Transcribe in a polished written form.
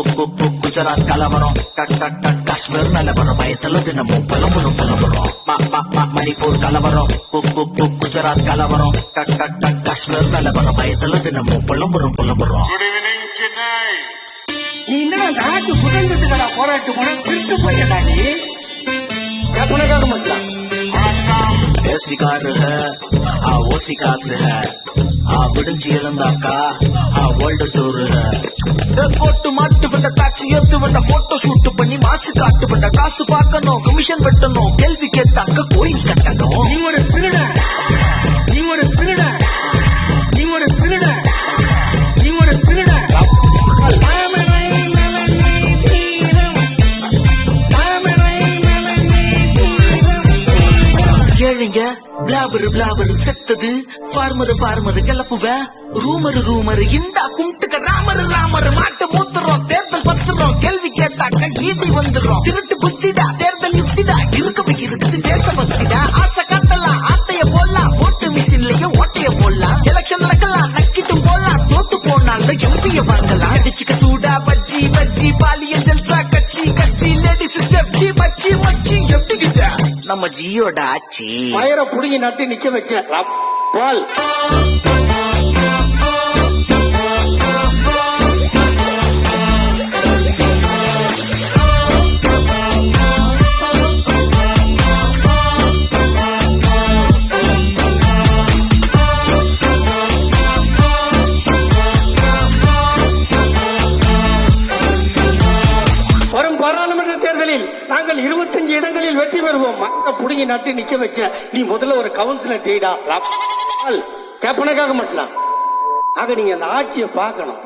குஜராத் கலவரம் காஷ்மீர் நிலவரம் பயத்துல தினமும் புலம்புறோம் மணிப்பூர் கலவரம் குஜராத் கலவரம் காஷ்மீர் நிலவரம் பயத்துல தினமும் புலம்புறோம் நீ என்ன நாட்டு சுதந்திரத்துக்கான போராட்டம் போன திருட்டு போயிடா நீ शिकार है वो सिकास है விடுஞ்சி எழுந்தாக்கா வேர்ல்டு டூர் போட்டு மாட்டு வந்த டாக்ஸி ஏத்து வந்த போட்டோ ஷூட் பண்ணி மாசு காட்டு வந்த காசு பார்க்கணும் கமிஷன் வெட்டணும் கேள்வி கேட்டாக்க கோயில் கட்டணும் நீ ஒரு திருட நீ ஒரு திருட நீ ஒரு திருட நீ ஒரு திருட ஏழைங்க பிளாபரு செத்தது ஃபார்மரு கிளப்புவ ரூமரு இந்தா கும்பிட்டுக்க ராமரு மாட்டு மூத்துறோம் தேர்தல் பத்துறோம் கேள்வி கேட்டாக்க ஈட்டி வந்துடுறோம் திருட்டு புத்திடா தேர்தல் யுக்திடா இருக்குது தேசபக்திடா ஆசை காட்டலாம் ஆட்டைய போடலாம் ஓட்டு மிஷின்லயே ஓட்டைய போடலாம் எலெக்ஷன் நடக்கலாம் நக்கிட்டும் போடலாம் தோத்து போனாலும் எம்பிய வாங்கலாம் அடிச்சுக்க சூடா பஜ்ஜி பாலியல் ஜல்சா கட்சி லேடிஸ் சேஃப்டி மச்சி எப்படிக்குதா நம்ம ஜியோட ஆட்சி வயர புடிங்கி நட்டு நிக்க வச்ச பால் பாராளுமன்ற தேர்தலில் நாங்கள் 25 இடங்களில் வெற்றி பெறுவோம். மக்க புடிங்கி நட்டு நிக்க வச்ச நீ முதல்ல ஒரு கவுன்சிலர் தேடா கேப்பனக்காக மட்டும் ஆக நீங்க அந்த ஆட்சியை பார்க்கணும்.